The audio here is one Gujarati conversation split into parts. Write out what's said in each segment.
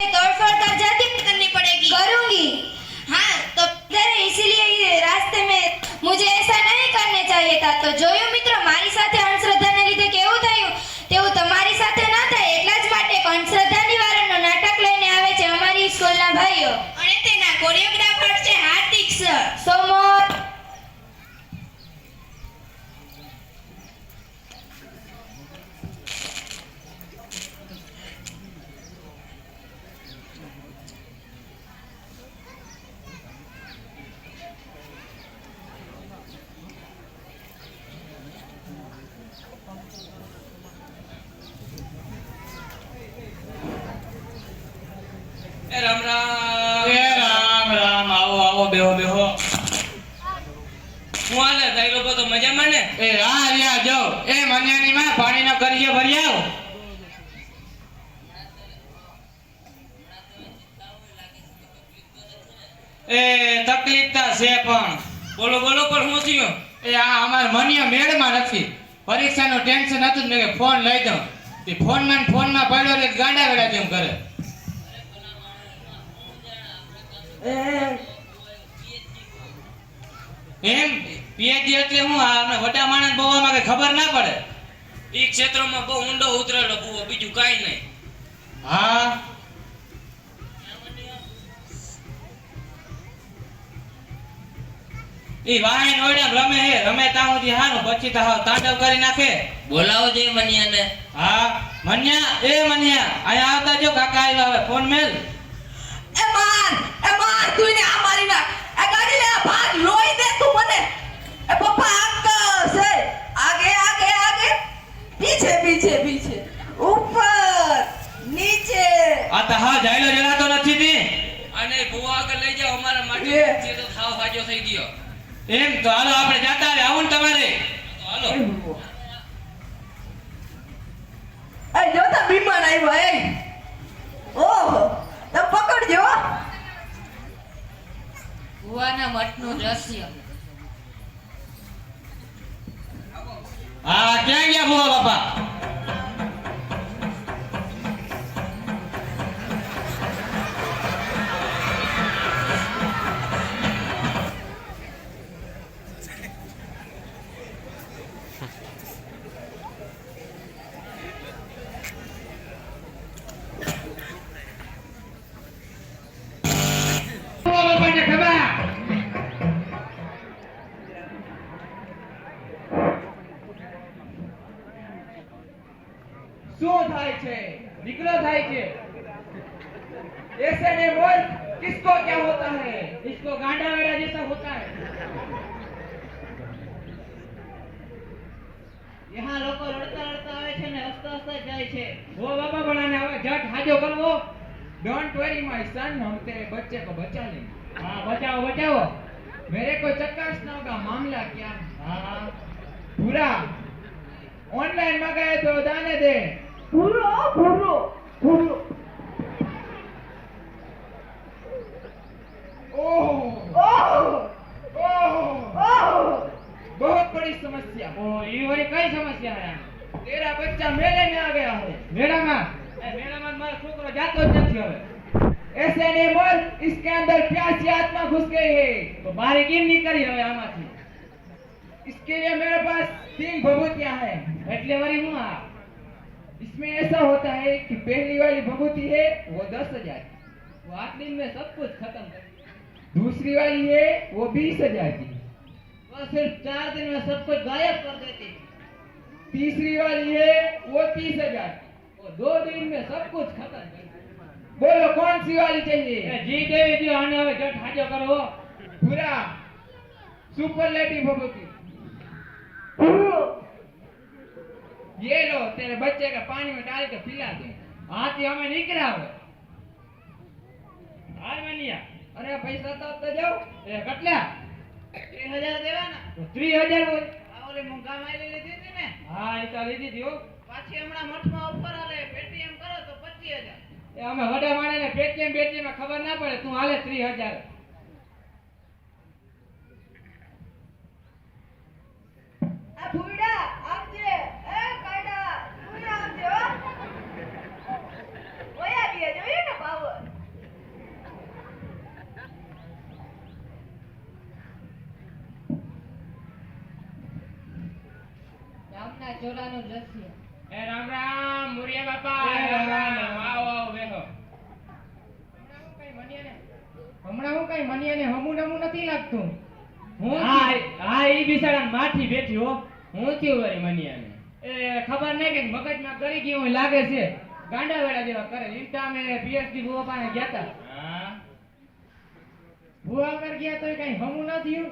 तोड़फोड़ कर जाती करनी पड़ेगी। करूंगी। हाँ तो इसीलिए ये रास्ते में मुझे ऐसा नहीं करने चाहिए था। तो જોયું મિત્રો મારી સાથે અંધશ્રદ્ધાને લીધે કેવું થયું તેવું તમારી સાથે ના થાય એટલા જ માટે અંધશ્રદ્ધા નિવારણનું નાટક લઈને આવે છે અમારી સ્કૂલના ભાઈઓ અને તેના કોરિયોગ્રાફર છે હાર્દિક સર. સોમોર राम राम રામ રામ આવો આવો બેહો બેહો હું હાલે તાઈ લોકો તો મજામાં ને એ હા લ્યા જો એ મન્યાની માં પાણીનો કરીએ ભરી આવો એ તકલીફ તા છે પણ બોલો બોલો પણ હું થયો એ આ અમાર મન્યા મેળમાં નથી પરીક્ષાનું ટેન્શન હતું ને કે ફોન લઈ દઉં તે ફોનમાં પડ્યો એટલે ગાંડા વેડા જેમ કરે એમ પીએચડી એટલે હું આ વટા માણસ બહુ આમાં કઈ ખબર ના પડે ઈ ક્ષેત્રમાં બહુ ઊંડો ઉતરેલો બુવો બીજું કાઈ નહીં હા ઈ વાહન ઓડ્યા રમે હે રમે તા સુધી હારું પછી તો હાવ તાંડવ કરી નાખે બોલાવો જે મનિયાને હા મન્યા આયા આવતા જો કાકા આવ્યા હવે ફોન મેલ એ માર તું ને આ મારી ના આ ગાડી લે ભાગ લોઈ દે તું મને એ પપ્પા આગ છે આગે આગે આગે પીછે પીછે પીછે ઉપર નીચે આ તો હા જાયલો જલાતો નથી તી અને બુવો આગળ લઈ જાઓ અમારા માટે એ. જે તો થાવ હાજો થઈ ગયો એમ તો હાલો આપણે જાતા આવે આવું ને તમારે તો હાલો એ જો તો બીમાન આવ્યો એ ઓહો તો પકડજો ભુવાના મઠનું રહસ્ય. હા ક્યાં ગયા ભુવા બાપા શું થાય છે દીકરો થાય છે ऐसे में बोल किसको क्या होता है इसको गांडा वेड़ा जैसा होता है यहाँ लोग लड़ता लड़ता आवे छे ने हसता हसता जाए छे वो बाबा बनाने आवे झट हाजो करवो डोंट वरी माय सन हम तेरे बच्चे को बचा लेंगे हाँ बचाओ बचाओ मेरे को चक्कासना होगा मामला क्या हाँ पूरा ऑनलाइन मंगाए तो दाने दे ભૂરો ભૂરો ભૂરો ओह ઓહ ओह ઓહ बहुत बड़ी समस्या ओ ये वाली कई समस्या है तेरा बच्चा मेले में आ गया है मेला में मारा छोकरो जातो ज નથી હવે ऐसे नहीं बोल इसके अंदर प्यासी आत्मा घुस गई है तो बाहर केम निकली હવે આમાંથી इसके लिए मेरे पास 3 भभूतियां हैं એટલે વરી હું આ इसमें ऐसा होता है कि पहली वाली भभूति है वो 10,000 वो 8 दिन में सब कुछ खत्म कर दूसरी वाली है वो 20,000 की वो सिर्फ 4 दिन में सब कुछ गायब कर देती तीसरी वाली है वो 30,000 की वो 2 दिन में सब कुछ खत्म कर देती बोलो कौन सी वाली चाहिए जी देवी जी आने હવે જટ હાજો કરો पूरा सुपरलेटिव भभूति ये लो तेरे बच्चे का पानी में डाल के पिला दे हाथी हमें निकला हुआ हाल मनिया अरे पैसा तो जाओ ए कटला 3000 દેવાના तो 3000 હોય આ ઓલી મુંગા મારી લીધી હતી ને હા એ તો લીધી હતી હો પાછી હમણાં મઠમાં ઓફર આલે પેટીએમ કરો તો 25000 એ અમે વડા માણેને પેટીએમ માં ખબર ના પડે તું હાલે 3000 આ ફૂડા આપજે એ કાઢા ફૂડા આપજો ઓયા ગયા જોયું ને પાવર ચોરાનું દ્રશ્ય. એ રામ રામ મુરિયા બાપા. રામ રામ. આવો આવો બેહો. હમણાં હું કઈ મનિયાને હમું નમું નથી લાગતું. હા ઈ બિચારા માઠી બેઠી હો. હું થયું વળી મનિયાને? એ ખબર નહીં કે મગજમાં કરી ગયું હોય લાગે છે. ગાંડા વેડા જેવા કરે. ઇન્સ્ટા અમે પીએચડી ભૂવા પાસે ગયા હતા. હા ભૂવા પર ગયા તો કઈ હમું ન થયું.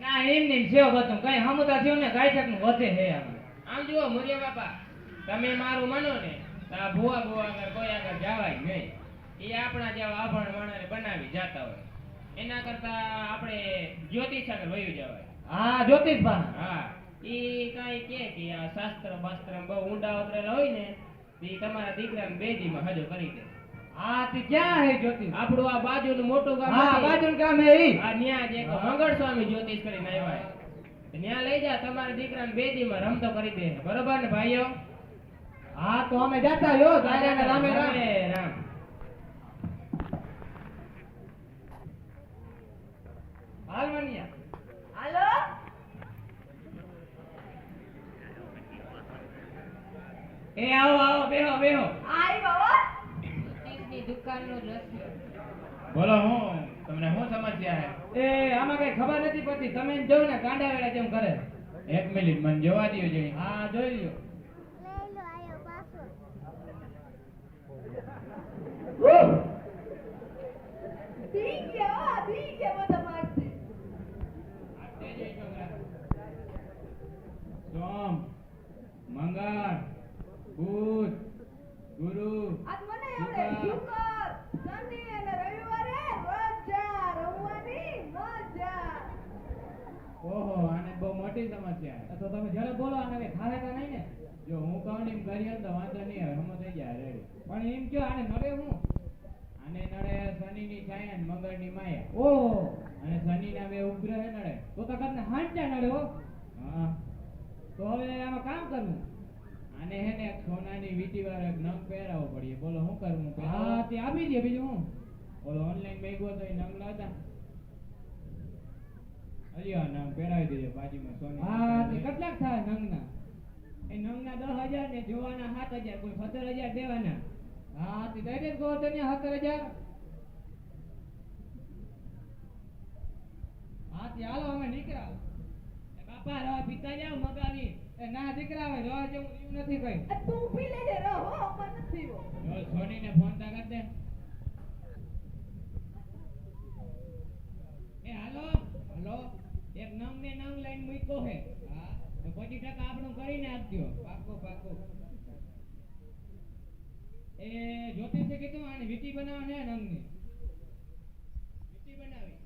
ના એમ નહીં છે બધું કઈ હમુતા થયું ને ગાયઠક નું વધે છે આમ જુઓ મુરિયા બાપા, તમે મારું માનો ને તો આ ભૂવા આગળ કોઈ આગળ જવાય નહીં. એ આપણા જેવા અભણ માણસને બનાવી જાતા હોય એના કરતા આપણે જ્યોતિષ આગળ વયું જવાય. હા જ્યોતિષ હા ઈ કાઈ કે આ શાસ્ત્ર બાસ્ત્ર બહુ ઊંડા ઉતરેલા હોય ને ઈ તમારા દીકરાને બેદીમાં હજો કરી દે. હા તે ક્યાં હે જ્યોતિષ? આપણું આ બાજુનું મોટું ગામ. હા બાજુનું ગામ હે ઈ. આ ન્યા જે મંગળ સ્વામી જ્યોતિષ કરીને આવ્યા છે ન્યા લઈ જા, તમારા દીકરાને બેદીમાં રમતો કરી દે. બરોબર ને ભાઈઓ? હા તો અમે જાતા યો દાદાને રામે રામ. હાલ મનિયા. હાલો એ આવો આવો બેહો બેહો. આઈ બાબા જ્યોતિષની દુકાનનું દ્રશ્ય. બોલો હું તમને શું સમસ્યા હે? એ આમાં કઈ ખબર નથી પડતી. તમે જોવ ને ગાંડા વેડા જેમ કરે. એક મિનિટ મને જોવા દો જઈ. હા જોઈ લ્યો. ઠીક છે બધા મારશે. સોમ મંગળ બુધ ગુરુ આજ મને આવડે શુક્ર શનિ અને રવિવારે મજા રમવાની મજા. ઓહો આને બહુ મોટી સમસ્યા. તો તમે જરા બોલો આને કઈ ખાવે તો નહીં ને? જો હું કહું ને એમ કરીએ તો વાંધો નહીં આવે. હમ થઈ જાય રેડી. પણ એમ કયો આને નડે હું? આને નડે શનિની છાયા ને મંગળની માયા. ઓહો અને શનિના બે ઉપગ્રહ નડે. તો તમને હાંચા નડે હો. હા તો હવે આમાં કામ કરવું. આને હે ને સોનાની વીટી વાળો એક નંગ પહેરાવો પડીએ. બોલો શું કરવું? હા તે આપી દે. બીજું હું ઓલો ઓનલાઈન મેગવો તો એ નંગ લાવતા અલ્યો નંગ પહેરાવી દેજો બાજુમાં સોની. હા તે કેટલાક થાય નંગના? એ નંગના 10,000 ને જોવાના 7,000 કોઈ 17,000 દેવાના. હા તે દઈ કહો તો ને 17,000. હા તે હાલો અમે નીકળ્યા. એ બાપા રવા પીતા જાવ મગાવી. એ ના દીકરા હવે રવા જેવું એવું નથી કઈ. તું પી લેજે રહો અમર નથી હો. જો સોનીને ફોન તા કર દે. એ હાલો હાલો એક નંગ ને નંગ લાઈન મૂક્યો હે. હા તો 25% આપણું કરીને આપજો. પાકો પાકો. એ જ્યોતિષે કીધું આને વીટી બનાવવા ને નંગની વીટી બનાવી.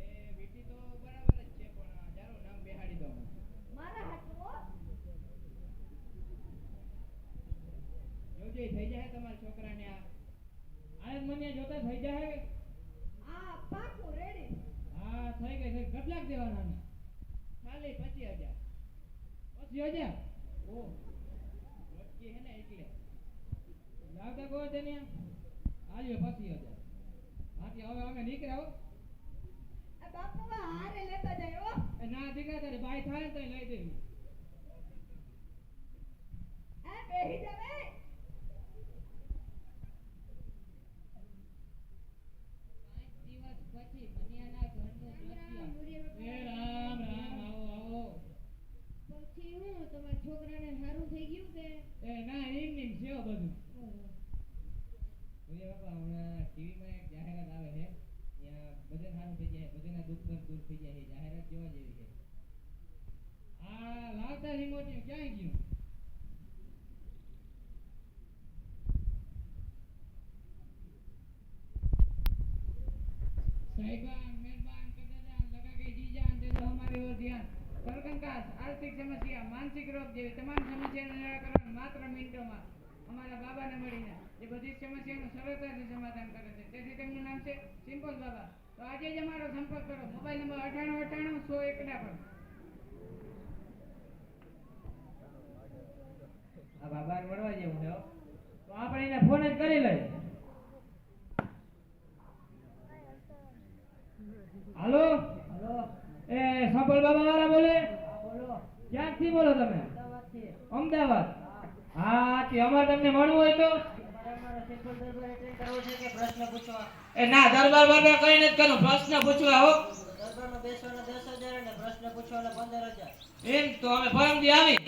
એ વીટી તો બરાબર જ છે પણ જારો નંગ બેહાડી દો. મારા હાથમાં જોજે થઈ જાય તમારા છોકરાને આ આનંદ મને જોતા થઈ જાય. આ પાકું રેડી. હા થઈ ગઈ. કેટલાક દેવાના ને? ખાલી 25,000. 25,000 ઓ વચ્ચે હે ને એટલે લાવતા કહો તેને આલ્યો 25,000. હાથી હવે અમે નીકળ્યા હો. આ બાપુ હારે લેતા જાય હો. એ ના દીકરા તારે બાઈ થાય ને તો લઈ દેવી. આ બેહી જાવે. એ રામ રામ આવો આવો. પછી હું તમારા છોકરાને સારું થઈ ગયું કે? એ ના એમ નહીં છે બધું. ઓય બાપા હમણાં ટીવીમાં એક જાહેરાત આવે છે. ત્યાં બધે સારું થઈ જાય, બધાના દુઃખ દૂર થઈ જાય. જાહેરાત જોવા જેવી છે. આ લાવતા રિમોટ ક્યાં ગયું? साहिबान मेहरबान कदाजान लगा के जी जान दे दो हमारी ओर ध्यान. सरकंकास आर्थिक समस्या मानसिक रोग જેવી તમામ સમસ્યાનું નિરાકરણ માત્ર મિનિટોમાં અમારા બાબાને મળીને એ બધી સમસ્યાનું સરળતાથી સમાધાન કરે છે. તેથી તેમનું નામ છે સિમ્પલ બાબા. તો આજે જ અમારો સંપર્ક કરો. મોબાઈલ નંબર 9898 101 પર. આ બાબાને મળવા જેવું છે તો આપણે એને ફોન જ કરી લઈએ. હાલો હાલો એ સફળ બાબા વાળા બોલે? ક્યાંથી બોલો તમે? અમદાવાદ. હા તે અમારે તમને મળવું હોય તો એ ના દરબાર બાબા કઈ નથી કરવું, પ્રશ્ન પૂછવા હો. એમ તો અમે પરમદી આવી.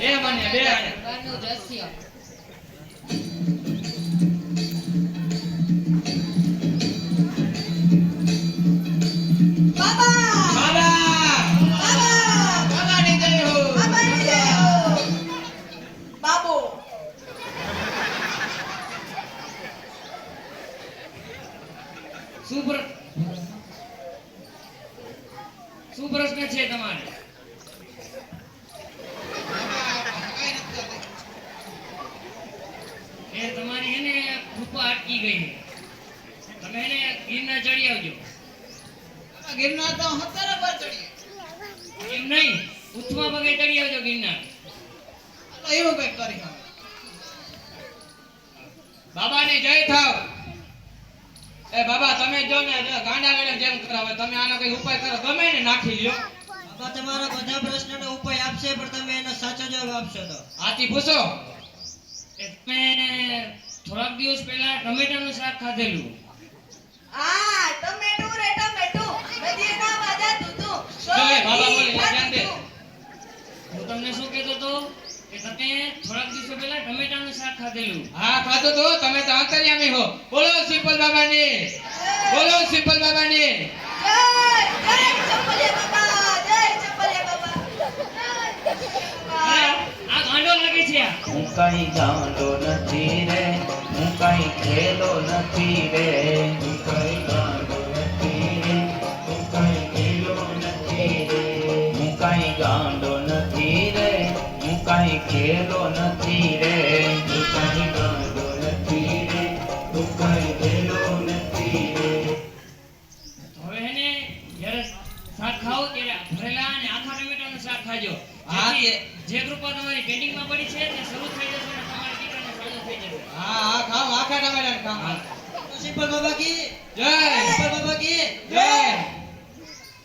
એ મને બે આયા. ઘરનું દ્રશ્ય. બાબા બાબા બાબા બાબાની જય હો. બાબાની જય હો. બાબુ શું પ્રશ્ન છે તમારે? એ તમારી એને કૃપા અટકી ગઈ છે. તમે એને ગિરનાર ચડી આવજો. ગિરનાર તો 17 પર ચડી. એમ નહીં, ઉથમા પગે ચડી આવજો ગિરનાર. તો એવું કઈક કરી હવે. બાબાની જય થાવ. એ બાબા તમે જો ને ગાંડા લઈને જેમ કરાવે તમે આનો કઈ ઉપાય કરો, ગમે ને નાખી લ્યો. બાબા તમારા બધા પ્રશ્નનો ઉપાય આપશે પણ તમે એનો સાચો જવાબ આપશો તો. આથી પૂછો. એ તમે થોડાક દિવસ પહેલા ટમેટાનું શાક ખાધેલું. આ ટમેટું રે ટમેટું બધી ના વાજા તું જો એ બાબા બોલે ધ્યાન દે. હું તમને શું કહેતો હતો કે તમે થોડાક દિવસો પહેલા ટમેટાનું શાક ખાધેલું. હા ખાધું તો તમે તો અંતર્યામી હો. બોલો સિમ્પલ બાબાની, બોલો સિમ્પલ બાબાની. જય જય ચંપલિયા બાબા, જય ચંપલિયા બાબા. અરે, આ ગાંડો લાગે છે આ. હું કઈ ગાંડો નથી રે, હું કઈ ખેલો નથી રે, હું કઈ ગાંડો નથી રે, હું કઈ ખેલો નથી રે, હું કઈ ગાંડો નથી રે, હું કઈ ખેલો નથી રે, હું કઈ ગાંડો નથી રે, હું કઈ ખેલો નથી રે. હવે એને જ્યારે શાક ખાઓ ત્યારે ભરેલા અને આખા ટમેટાનું શાક ખાજો. હા, જેથી જે કૃપા તમારી પેન્ડિંગમાં પડી છે તે શરૂ થઈ જશે અને તમારી દીકરાને સારું થઈ જશે. હા હા ખાઓ આખા ટમેટાને ખાઓ. સિમ્પલ બાબા કી જય સિમ્પલ બાબા કી જય.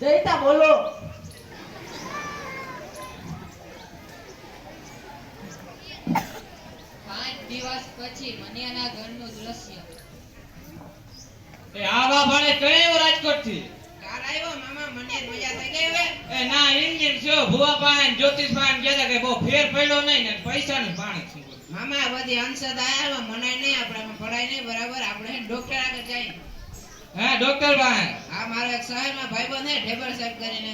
જયતા બોલો. 5 દિવસ પછી મનિયાના ઘરનું દ્રશ્ય. એ આવા ભાડે કયો રાજકોટ થી? કાલ આવ્યો મામા મને મજા થઈ ગઈ હવે. એ ના ઇન્જિન છો ભુવા પાન જ્યોતિષ પાન કહેતા કે બહુ ફેર પડ્યો નહીં ને પૈસાનું પાણી છે. મામા બધી અંશદ આયા મનાય નહીં આપણે પડાય નહીં બરાબર આપણે ડોક્ટર આગળ જઈએ. હે ડોક્ટર પાન. આ મારો એક શહેરમાં ભાઈબંધ છે ઢેબર સાહેબ કરીને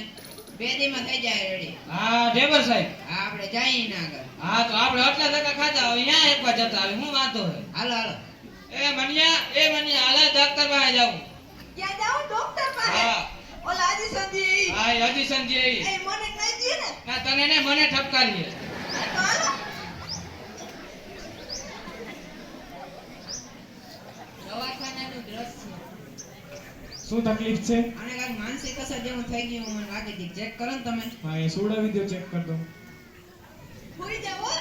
2 દીમાં થઈ જાય રેડી. હા ઢેબર સાહેબ. આ આપણે જઈએ ને આગળ. હા તો આપણે આટલા ટકા ખાતા હોય અહીંયા એકવાર જતા આવે હું વાંધો હે. હાલો હાલો. એ મનિયા હાલે ડોક્ટર પાસે જાવું. ક્યાં જાઉં ડોક્ટર પાસે? હા ઓલા આજી સંજી હા હજી સંજય એ મને કહી દે ને. ના તને ને મને ઠપકારીએ. તો હાલો. દવાખાનાનું દ્રશ્ય. શું તકલીફ છે? આને કાંઈક માનસિક અસર જેવું થઈ ગયું મને લાગે છે ચેક કરો ને તમે. હા એ સોડાવી દો, ચેક કર દો. હોઈ જાવ હો.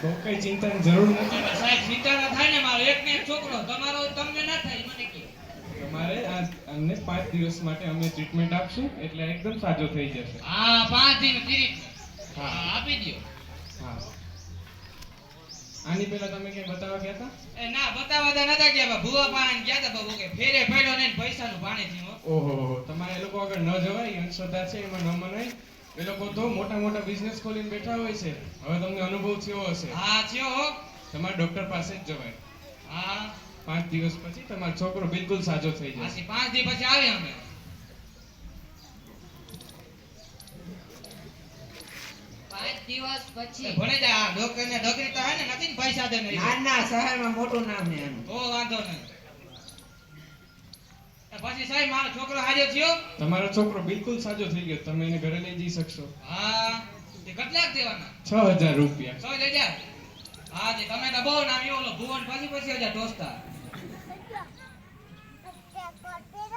તો કઈ ચિંતાની જરૂર નથી. સાહેબ ચિંતા ના થાય ને મારો એક ને એક છોકરો તમારો તમને ના થાય મને કે. તમારે અમને 5 દિવસ માટે અમે ટ્રીટમેન્ટ આપશું એટલે એકદમ સાજો થઈ જશે. હા 5 દિન ફ્રી. હા. હા આપી દ્યો. હા. આની પહેલા તમે કઈ બતાવવા ગયા હતા? એ ના બતાવવા નતા ગયા ભુવા પાન ગયા તા બહુ કે ફેરે પડ્યો ને પૈસાનું પાણી થયું હો. ઓહો, તમારે એ લોકો આગળ ન જવાય, એ અંધશ્રદ્ધા છે, એમાં ન મનાય. એ લોકો તો મોટા મોટા બિઝનેસ ખોલીને બેઠા હોય છે. હવે તમને અનુભવ થયો હશે. હા થયો હો. તમારે ડોક્ટર પાસે જ જવાય. હા 5 દિવસ પછી તમારો છોકરો બિલકુલ સાજો થઈ જશે. આથી 5 દી પછી આવી અમે. 5 દિવસ પછી ભણે જા ડોક્ટર ને ડોક્ટરી તો હે ને નથી ને પૈસા દે નહીં. ના ના શહેરમાં મોટું નામ છે એનું. તો વાંધો નહીં. પછી સાહેબ મારો છોકરો હાજર થયો. તમારો છોકરો બિલકુલ સાજો થઈ ગયો. તમે એને ઘરે લઈ જઈ શકશો. હા તે કેટલાક દેવાના? 6000 રૂપિયા. 6000. હા તે તમે તો બહુ નામ ઓલો ભુવન પછી 1000 ટોસતા.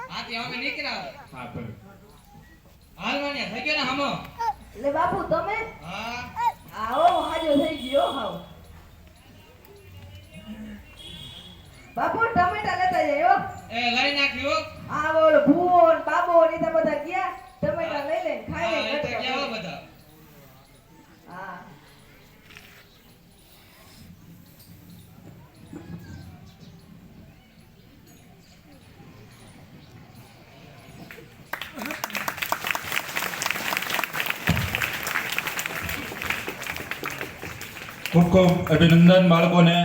હા તે અમે નીકળ્યા. હા ભલે. હાલ માન્યા થઈ ગયો ને હમો. એટલે બાપુ તમે હા આવો હાજો થઈ ગયો હાવ. બાપુ ટમેટા લેતા જજો. એ લઈ નાખ્યો. આ ઓલો ભૂવો ને બાબો ને ઈ તો બધા ગયા. ટમેટા લઈ લે ખાઈ હા લે. એ તો ગયા હો બધા. હા. ખૂબ ખૂબ અભિનંદન બાળકોને.